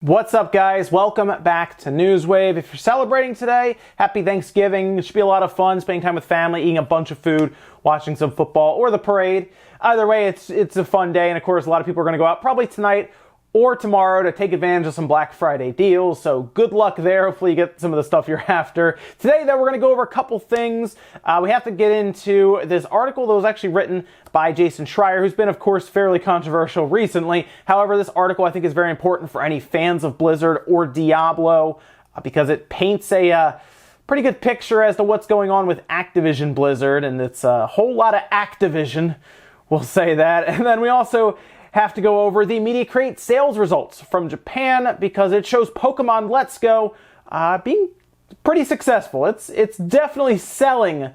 What's up, guys? Welcome back to Newswave. If you're celebrating today, happy Thanksgiving. It should be a lot of fun, spending time with family, eating a bunch of food, watching some football, or the parade. Either way, it's a fun day, and of course, a lot of people are going to go out probably tonight or tomorrow to take advantage of some Black Friday deals, so good luck there. Hopefully you get some of the stuff you're after. Today, though, we're going to go over a couple things. We have to get into this article that was actually written by Jason Schreier, who's been, of course, fairly controversial recently. However, this article, I think, is very important for any fans of Blizzard or Diablo because it paints a pretty good picture as to what's going on with Activision Blizzard, and it's a whole lot of Activision, we'll say that. And then we also have to go over the Media Create sales results from Japan because it shows Pokemon Let's Go being pretty successful. It's definitely selling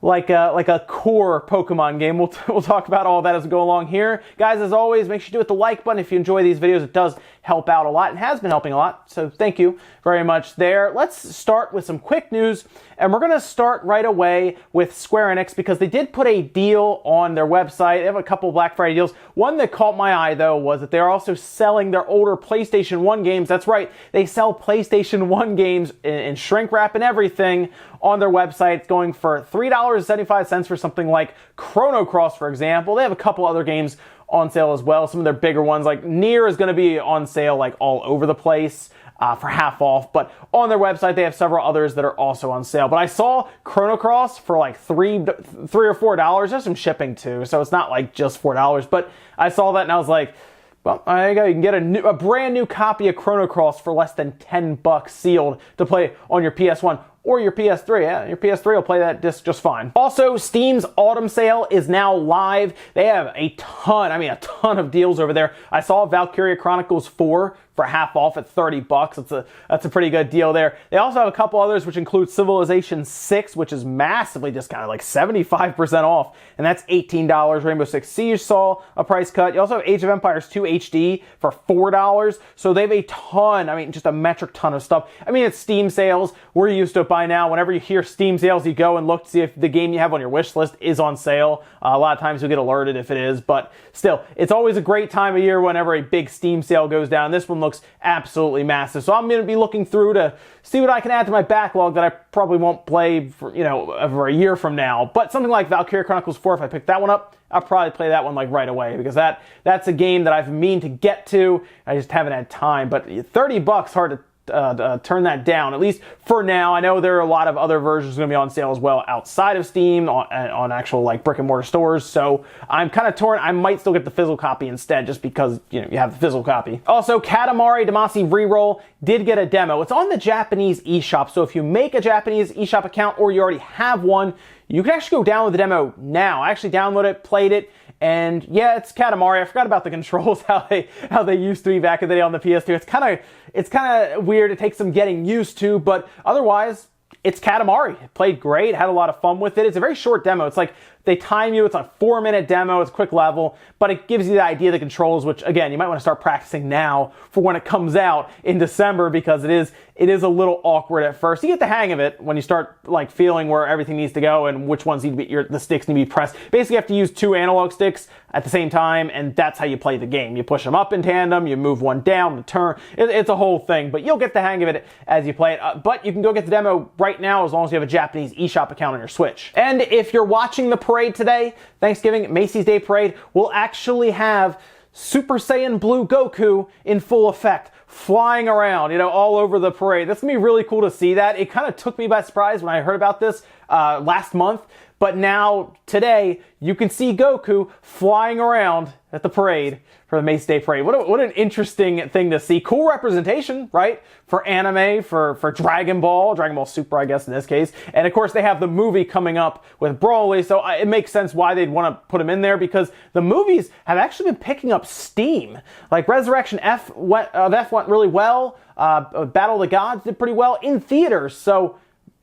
like a core Pokemon game. We'll talk about all that as we go along here. Guys, as always, make sure you do hit the like button if you enjoy these videos. It does help out a lot and has been helping a lot, so thank you very much there. Let's start with some quick news, and we're going to start right away with Square Enix because they did put a deal on their website. They have a couple Black Friday deals. One that caught my eye, though, was that they're also selling their older PlayStation 1 games. That's right, they sell PlayStation 1 games in shrink wrap and everything on their website. It's going for $3.75 for something like Chrono Cross, for example. They have a couple other games on sale as well. Some of their bigger ones, like Nier, is going to be on sale like all over the place for half off. But on their website, they have several others that are also on sale. But I saw Chrono Cross for like $3 or $4. There's some shipping too, so it's not like just $4. But I saw that and I was like, well, there you go. You can get a brand new copy of Chrono Cross for less than $10 sealed to play on your PS1 or your PS3. Yeah, your PS3 will play that disc just fine. Also, Steam's Autumn Sale is now live. They have a ton of deals over there. I saw Valkyria Chronicles 4 for half off at $30. That's a pretty good deal there. They also have a couple others, which include Civilization 6, which is massively discounted, like 75% off, and that's $18. Rainbow Six Siege saw a price cut. You also have Age of Empires 2 HD for $4. So they have a ton, just a metric ton of stuff. It's Steam sales. We're used to it by now. Whenever you hear Steam sales, you go and look to see if the game you have on your wish list is on sale. A lot of times you'll get alerted if it is, but still, it's always a great time of year whenever a big Steam sale goes down. This one looks absolutely massive. So I'm going to be looking through to see what I can add to my backlog that I probably won't play for, over a year from now. But something like Valkyria Chronicles 4, if I pick that one up, I'll probably play that one like right away because that's a game that I've mean to get to. I just haven't had time. But $30, hard to turn that down, at least for now. I know there are a lot of other versions going to be on sale as well outside of Steam on actual like brick and mortar stores, so I'm kind of torn. I might still get the physical copy instead just because you have the physical copy. Also, Katamari Damacy Reroll did get a demo. It's on the Japanese eShop, so if you make a Japanese eShop account or you already have one, you can actually go download the demo now. I actually downloaded it, played it, and yeah, it's Katamari. I forgot about the controls, how they used to be back in the day on the PS2. It's kind of weird. It takes some getting used to, but otherwise, it's Katamari. It played great, had a lot of fun with it. It's a very short demo. It's like they time you. It's a 4-minute demo. It's a quick level, but it gives you the idea of the controls, which again, you might want to start practicing now for when it comes out in December because it is a little awkward at first. You get the hang of it when you start like feeling where everything needs to go and which ones need to be, the sticks need to be pressed. Basically, you have to use 2 analog sticks at the same time, and that's how you play the game. You push them up in tandem, you move one down, the turn. It's a whole thing, but you'll get the hang of it as you play it. But you can go get the demo right now as long as you have a Japanese eShop account on your Switch. And if you're watching the parade today, Thanksgiving, Macy's Day Parade, we'll actually have Super Saiyan Blue Goku in full effect, flying around, all over the parade. That's going to be really cool to see that. It kind of took me by surprise when I heard about this last month, but now, today, you can see Goku flying around at the parade for the Macy's Day Parade. What an interesting thing to see. Cool representation, right? For anime, for Dragon Ball Super, I guess, in this case. And of course, they have the movie coming up with Broly, so it makes sense why they'd want to put him in there because the movies have actually been picking up steam. Like Resurrection F went really well. Battle of the Gods did pretty well in theaters, so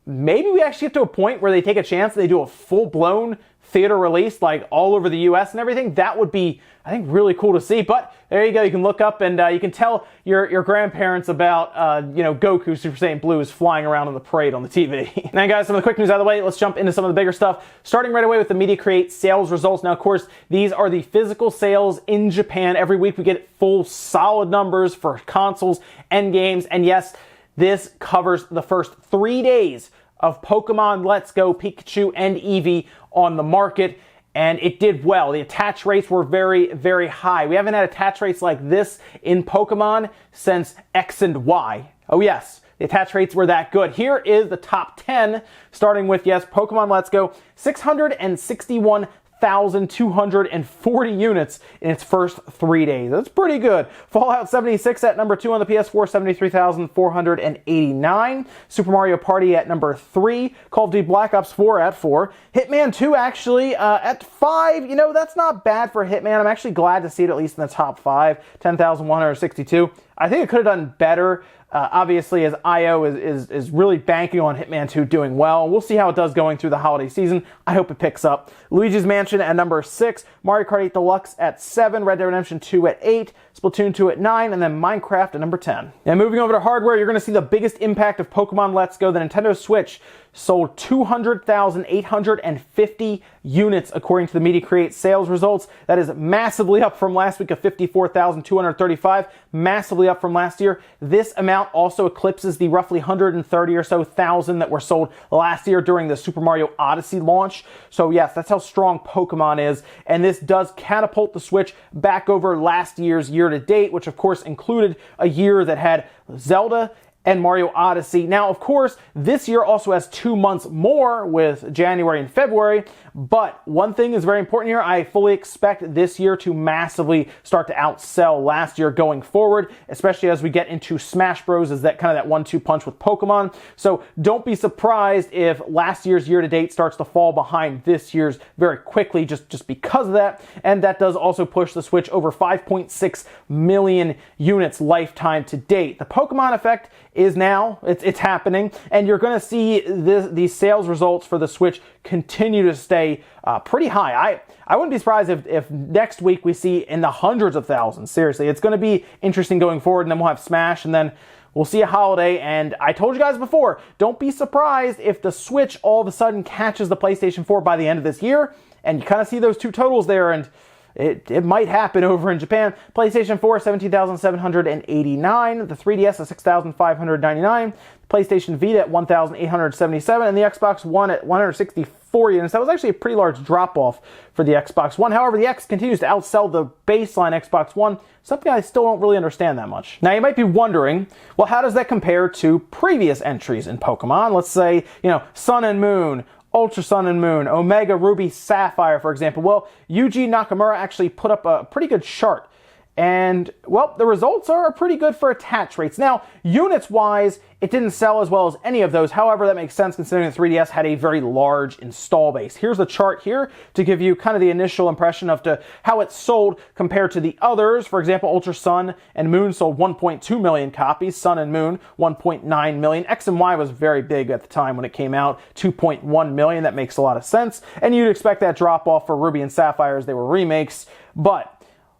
maybe we actually get to a point where they take a chance and they do a full-blown theater released, like all over the US and everything, that would be, I think, really cool to see. But there you go. You can look up and you can tell your grandparents about, Goku Super Saiyan Blue is flying around on the parade on the TV. Now, guys, some of the quick news out of the way. Let's jump into some of the bigger stuff. Starting right away with the Media Create sales results. Now, of course, these are the physical sales in Japan. Every week we get full solid numbers for consoles and games. And yes, this covers the first 3 days of Pokemon Let's Go, Pikachu, and Eevee on the market, and it did well. The attach rates were very, very high. We haven't had attach rates like this in Pokemon since X and Y. Oh yes, the attach rates were that good. Here is the top 10, starting with, yes, Pokemon Let's Go, 661,240 units in its first 3 days. That's pretty good. Fallout 76 at number 2 on the PS4, 73,489. Super Mario Party at number 3. Call of Duty Black Ops 4 at 4. Hitman 2 actually at 5. That's not bad for Hitman. I'm actually glad to see it at least in the top 5. 10,162. I think it could have done better. Obviously, as IO is really banking on Hitman 2 doing well. We'll see how it does going through the holiday season. I hope it picks up. Luigi's Mansion at number 6, Mario Kart 8 Deluxe at 7, Red Dead Redemption 2 at 8, Splatoon 2 at 9, and then Minecraft at number 10. Now, moving over to hardware, you're going to see the biggest impact of Pokemon Let's Go. The Nintendo Switch sold 200,850 units according to the Media Create sales results. That is massively up from last week of 54,235, massively up from last year. This amount also eclipses the roughly 130 or so thousand that were sold last year during the Super Mario Odyssey launch. So yes, that's how strong Pokemon is, and this does catapult the Switch back over last year's year-to-date, which of course included a year that had Zelda and Mario Odyssey. Now, of course, this year also has 2 months more with January and February, but one thing is very important here. I fully expect this year to massively start to outsell last year going forward, especially as we get into Smash Bros. Is that kind of that 1-2 punch with Pokemon. So don't be surprised if last year's year-to-date starts to fall behind this year's very quickly just because of that. And that does also push the Switch over 5.6 million units lifetime to date. The Pokemon effect is now, it's happening, and you're going to see these sales results for the Switch continue to stay pretty high. I wouldn't be surprised if next week we see in the hundreds of thousands. Seriously, it's going to be interesting going forward, and then we'll have Smash, and then we'll see a holiday. And I told you guys before, don't be surprised if the Switch all of a sudden catches the PlayStation 4 by the end of this year, and you kind of see those two totals there, and it might happen over in Japan. PlayStation 4, 17,789. The 3DS at 6,599. PlayStation Vita at 1,877. And the Xbox One at 164 units. That was actually a pretty large drop-off for the Xbox One. However, the X continues to outsell the baseline Xbox One, something I still don't really understand that much. Now, you might be wondering, well, how does that compare to previous entries in Pokemon? Let's say, Sun and Moon, Ultra Sun and Moon, Omega Ruby Sapphire, for example. Well, Yuji Nakamura actually put up a pretty good chart. And, well, the results are pretty good for attach rates. Now, units-wise, it didn't sell as well as any of those. However, that makes sense considering the 3DS had a very large install base. Here's the chart here to give you kind of the initial impression of how it sold compared to the others. For example, Ultra Sun and Moon sold 1.2 million copies. Sun and Moon, 1.9 million. X and Y was very big at the time when it came out, 2.1 million. That makes a lot of sense. And you'd expect that drop-off for Ruby and Sapphire as they were remakes. But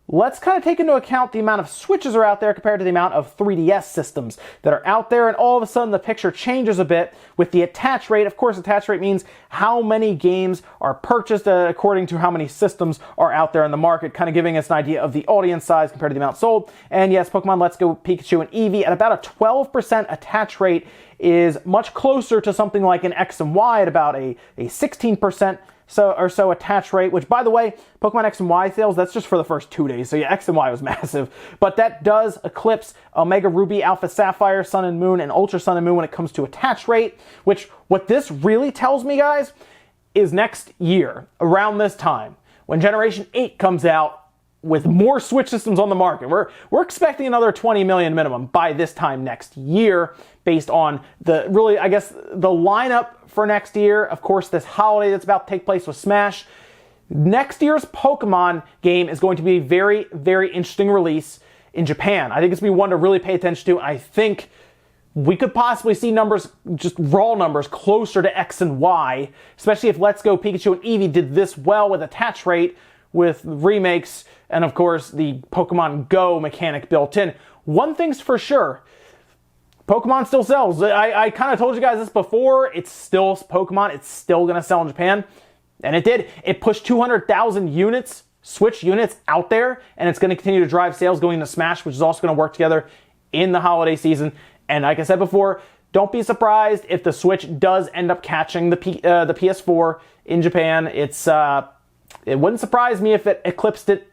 let's kind of take into account the amount of Switches are out there compared to the amount of 3DS systems that are out there, and all of a sudden the picture changes a bit with the attach rate. Of course, attach rate means how many games are purchased according to how many systems are out there in the market, kind of giving us an idea of the audience size compared to the amount sold. And yes, Pokemon Let's Go, Pikachu, and Eevee at about a 12% attach rate is much closer to something like an X and Y at about a 16% or so attach rate, which, by the way, Pokemon X and Y sales, that's just for the first 2 days. So yeah, X and Y was massive. But that does eclipse Omega Ruby, Alpha Sapphire, Sun and Moon, and Ultra Sun and Moon when it comes to attach rate, which what this really tells me, guys, is next year, around this time, when Generation 8 comes out, with more Switch systems on the market, we're expecting another 20 million minimum by this time next year, based on the lineup for next year. Of course, this holiday that's about to take place with Smash. Next year's Pokemon game is going to be a very, very interesting release in Japan. I think it's going to be one to really pay attention to. I think we could possibly see numbers, just raw numbers, closer to X and Y, especially if Let's Go Pikachu and Eevee did this well with attach rate, with remakes, and of course the Pokemon Go mechanic built in. One thing's for sure, Pokemon still sells. I kind of told you guys this before. It's still Pokemon. It's still going to sell in Japan. And it did. It pushed 200,000 units, Switch units out there, and it's going to continue to drive sales going into Smash, which is also going to work together in the holiday season. And like I said before, don't be surprised if the Switch does end up catching the PS4 in Japan. It wouldn't surprise me if it eclipsed it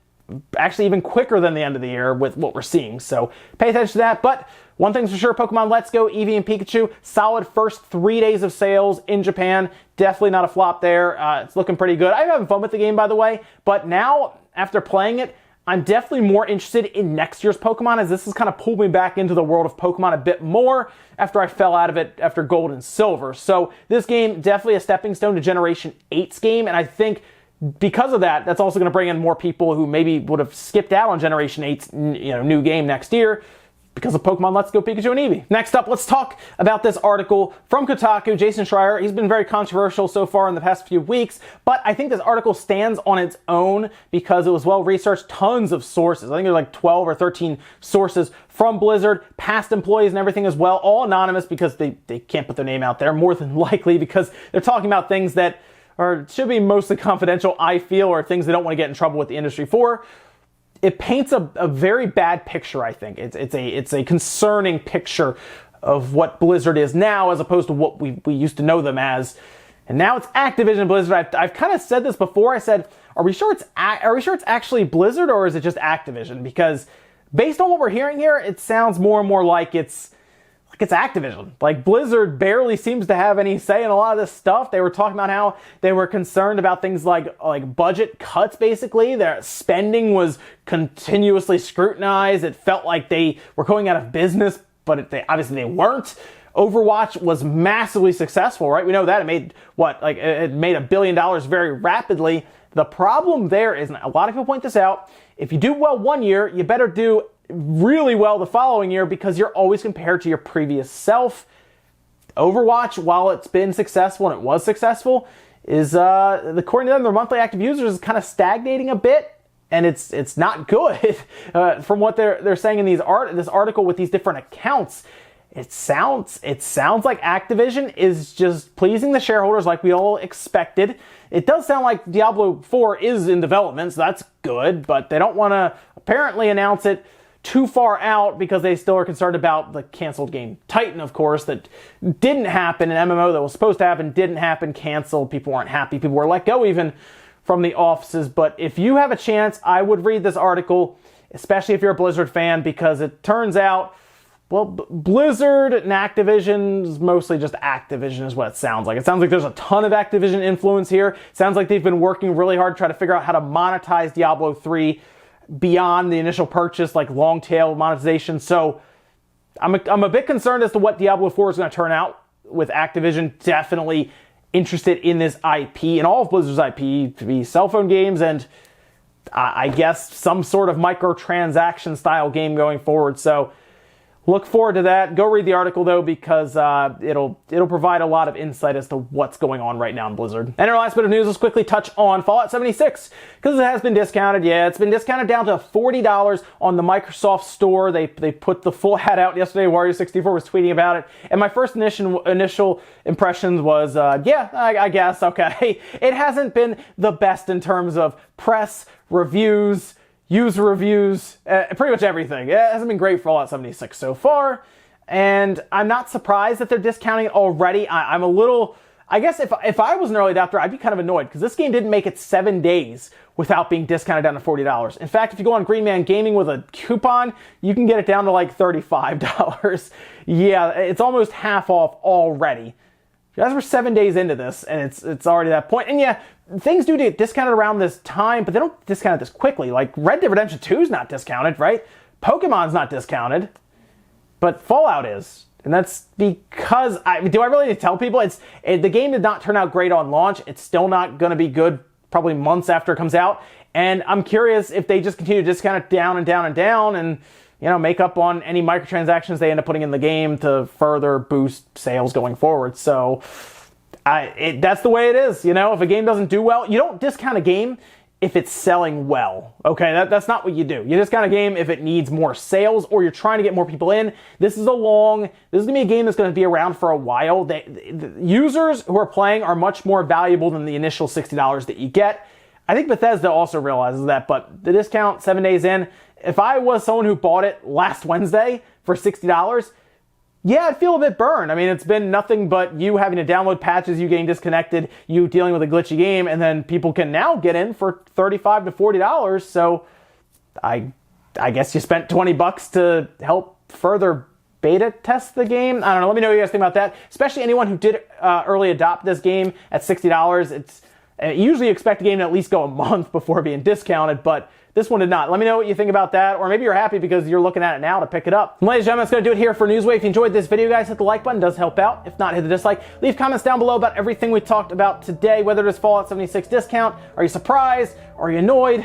actually even quicker than the end of the year with what we're seeing. So pay attention to that. But one thing's for sure, Pokemon Let's Go, Eevee, and Pikachu, solid first 3 days of sales in Japan. Definitely not a flop there. It's looking pretty good. I'm having fun with the game, by the way. But now, after playing it, I'm definitely more interested in next year's Pokemon, as this has kind of pulled me back into the world of Pokemon a bit more after I fell out of it after Gold and Silver. So this game, definitely a stepping stone to Generation 8's game, and I think because of that, that's also going to bring in more people who maybe would have skipped out on Generation 8's new game next year because of Pokemon Let's Go Pikachu and Eevee. Next up, let's talk about this article from Kotaku. Jason Schreier, he's been very controversial so far in the past few weeks, but I think this article stands on its own because it was well-researched, tons of sources. I think there's like 12 or 13 sources from Blizzard, past employees and everything as well, all anonymous because they can't put their name out there, more than likely because they're talking about things that should be mostly confidential, I feel, or things they don't want to get in trouble with the industry for. It paints a very bad picture, I think. It's a concerning picture of what Blizzard is now as opposed to what we used to know them as. And now it's Activision Blizzard. I've kind of said this before. I said, are we sure it's actually Blizzard or is it just Activision? Because based on what we're hearing here, it sounds more and more like it's Activision. Like, Blizzard barely seems to have any say in a lot of this stuff. They were talking about how they were concerned about things like budget cuts, basically. Their spending was continuously scrutinized. It felt like they were going out of business, but obviously they weren't. Overwatch was massively successful, right? We know that. It made, it made $1 billion very rapidly. The problem there is, and a lot of people point this out, if you do well one year, you better do really well the following year because you're always compared to your previous self. Overwatch, while it's been successful and it was successful, is according to them, their monthly active users is kind of stagnating a bit, and it's not good. From what they're saying in this article with these different accounts, it sounds like Activision is just pleasing the shareholders like we all expected. It does sound like Diablo 4 is in development, so that's good, but they don't want to apparently announce it too far out because they still are concerned about the canceled game Titan, of course, that didn't happen. An MMO that was supposed to happen didn't happen, canceled. People weren't happy. People were let go even from the offices. But if you have a chance, I would read this article, especially if you're a Blizzard fan, because it turns out, well, Blizzard and Activision is mostly just Activision is what it sounds like. It sounds like there's a ton of Activision influence here. It sounds like they've been working really hard to try to figure out how to monetize Diablo 3 beyond the initial purchase, like long tail monetization. So I'm a bit concerned as to what Diablo 4 is going to turn out, with Activision definitely interested in this IP and all of Blizzard's IP to be cell phone games and I guess some sort of microtransaction style game going forward. So look forward to that. Go read the article, though, because it'll provide a lot of insight as to what's going on right now in Blizzard. And our last bit of news, let's quickly touch on Fallout 76, because it has been discounted. Yeah, it's been discounted down to $40 on the Microsoft Store. They put the full hat out yesterday. Wario64 was tweeting about it. And my first initial impressions was, I guess, okay. It hasn't been the best in terms of press, reviews, user reviews, pretty much everything. It hasn't been great for Fallout 76 so far, and I'm not surprised that they're discounting it already. I'm a little, I guess if I was an early adopter, I'd be kind of annoyed, because this game didn't make it 7 days without being discounted down to $40. In fact, if you go on Green Man Gaming with a coupon, you can get it down to like $35. Yeah, it's almost half off already. You guys were 7 days into this, and it's already that point. And yeah, things do get discounted around this time, but they don't discount it this quickly. Like, Red Dead Redemption 2 is not discounted, right? Pokemon's not discounted, but Fallout is. And that's because, do I really need to tell people? The game did not turn out great on launch. It's still not going to be good probably months after it comes out. And I'm curious if they just continue to discount it down and down and down, and make up on any microtransactions they end up putting in the game to further boost sales going forward. So that's the way it is. If a game doesn't do well, you don't discount a game if it's selling well. Okay, that's not what you do. You discount a game if it needs more sales or you're trying to get more people in. This is going to be a game that's going to be around for a while. The users who are playing are much more valuable than the initial $60 that you get. I think Bethesda also realizes that, but the discount 7 days in, if I was someone who bought it last Wednesday for $60, yeah, I'd feel a bit burned. I mean, it's been nothing but you having to download patches, you getting disconnected, you dealing with a glitchy game, and then people can now get in for $35 to $40. So I guess you spent $20 to help further beta test the game. I don't know. Let me know what you guys think about that. Especially anyone who did early adopt this game at $60. Usually you expect a game to at least go a month before being discounted, but this one did not. Let me know what you think about that, or maybe you're happy because you're looking at it now to pick it up. And ladies and gentlemen, that's going to do it here for Newswave. If you enjoyed this video, guys, hit the like button. It does help out. If not, hit the dislike. Leave comments down below about everything we talked about today, whether it is Fallout 76 discount. Are you surprised? Are you annoyed?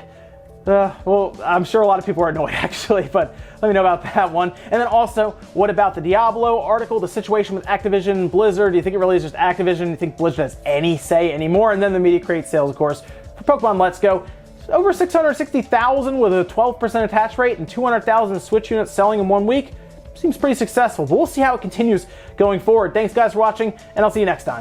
Well, I'm sure a lot of people are annoyed, actually, but let me know about that one. And then also, what about the Diablo article, the situation with Activision Blizzard? Do you think it really is just Activision? Do you think Blizzard has any say anymore? And then the media creates sales, of course, for Pokemon Let's Go. Over 660,000 with a 12% attach rate and 200,000 Switch units selling in 1 week. Seems pretty successful, but we'll see how it continues going forward. Thanks, guys, for watching, and I'll see you next time.